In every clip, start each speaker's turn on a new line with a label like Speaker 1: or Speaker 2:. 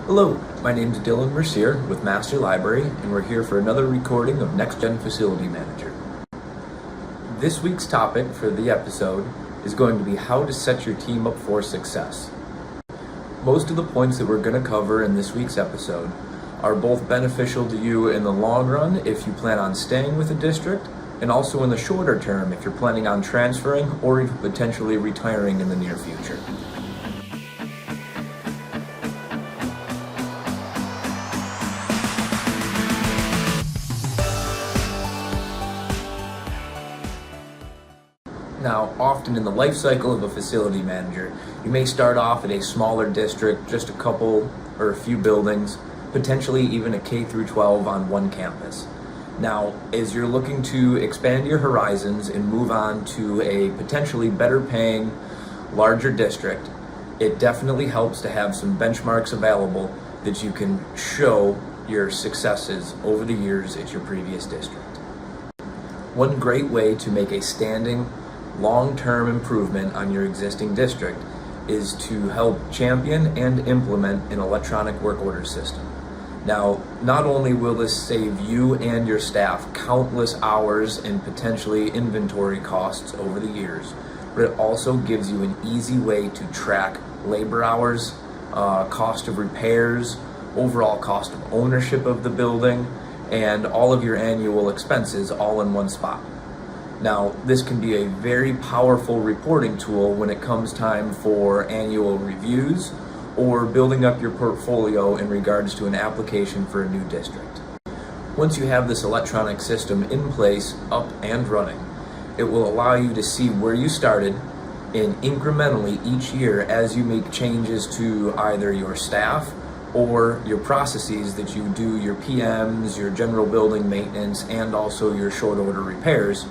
Speaker 1: Hello, my name is Dylan Mercier with Master Library, and we're here for another recording of Next Gen Facility Manager. This week's topic for the episode is going to be how to set your team up for success. Most of the points that we're going to cover in this week's episode are both beneficial to you in the long run if you plan on staying with a district, and also in the shorter term if you're planning on transferring or even potentially retiring in the near future. Now, often in the life cycle of a facility manager, you may start off at a smaller district, just a couple or a few buildings, potentially even a K through 12 on one campus. Now, as you're looking to expand your horizons and move on to a potentially better paying, larger district, it definitely helps to have some benchmarks available that you can show your successes over the years at your previous district. One great way to make a standing long-term improvement on your existing district is to help champion and implement an electronic work order system. Now, not only will this save you and your staff countless hours and potentially inventory costs over the years, but it also gives you an easy way to track labor hours, cost of repairs, overall cost of ownership of the building, and all of your annual expenses all in one spot. Now, this can be a very powerful reporting tool when it comes time for annual reviews or building up your portfolio in regards to an application for a new district. Once you have this electronic system in place, up and running, it will allow you to see where you started and incrementally each year as you make changes to either your staff or your processes that you do your PMs, your general building maintenance, and also your short order repairs.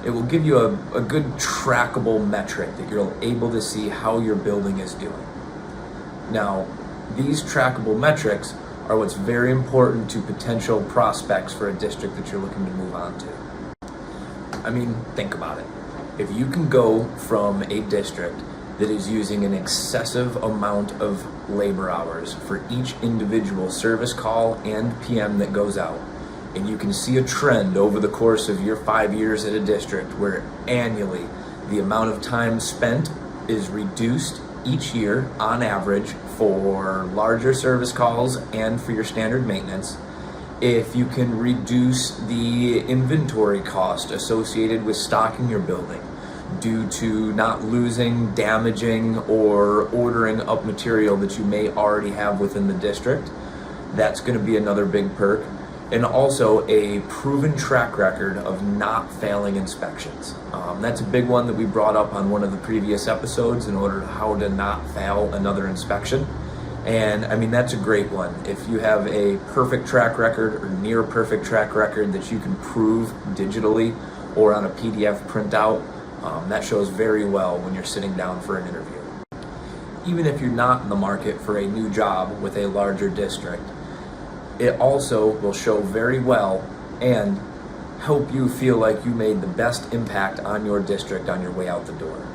Speaker 1: It will give you a good trackable metric that you're able to see how your building is doing. Now, these trackable metrics are what's very important to potential prospects for a district that you're looking to move on to. I mean, think about it. If you can go from a district that is using an excessive amount of labor hours for each individual service call and PM that goes out, and you can see a trend over the course of your 5 years at a district where annually the amount of time spent is reduced each year on average for larger service calls and for your standard maintenance. If you can reduce the inventory cost associated with stocking your building due to not losing, damaging, or ordering up material that you may already have within the district, that's going to be another big perk. And also a proven track record of not failing inspections. That's a big one that we brought up on one of the previous episodes in order to how to not fail another inspection. And I mean, that's a great one. If you have a perfect track record or near perfect track record that you can prove digitally or on a PDF printout, that shows very well when you're sitting down for an interview. Even if you're not in the market for a new job with a larger district, it also will show very well and help you feel like you made the best impact on your district on your way out the door.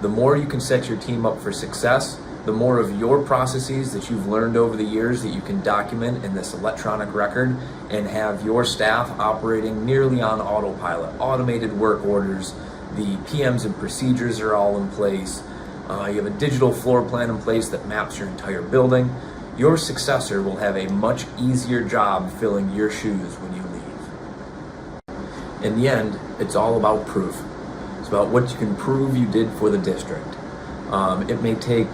Speaker 1: The more you can set your team up for success, the more of your processes that you've learned over the years that you can document in this electronic record and have your staff operating nearly on autopilot, automated work orders, the PMs and procedures are all in place, you have a digital floor plan in place that maps your entire building. Your successor will have a much easier job filling your shoes when you leave. In the end, it's all about proof. It's about what you can prove you did for the district. It may take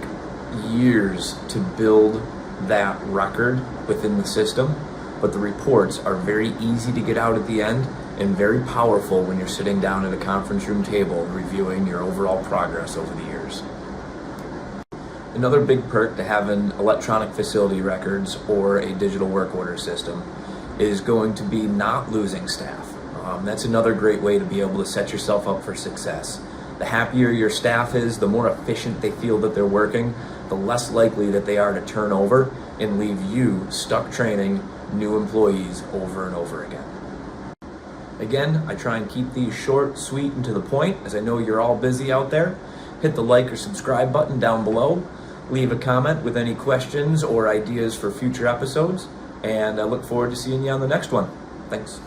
Speaker 1: years to build that record within the system, but the reports are very easy to get out at the end and very powerful when you're sitting down at a conference room table reviewing your overall progress over the years. Another big perk to having electronic facility records or a digital work order system is going to be not losing staff. That's another great way to be able to set yourself up for success. The happier your staff is, the more efficient they feel that they're working, the less likely that they are to turn over and leave you stuck training new employees over and over again. Again, I try and keep these short, sweet, and to the point, as I know you're all busy out there. Hit the like or subscribe button down below. leave a comment with any questions or ideas for future episodes, and I look forward to seeing you on the next one. Thanks.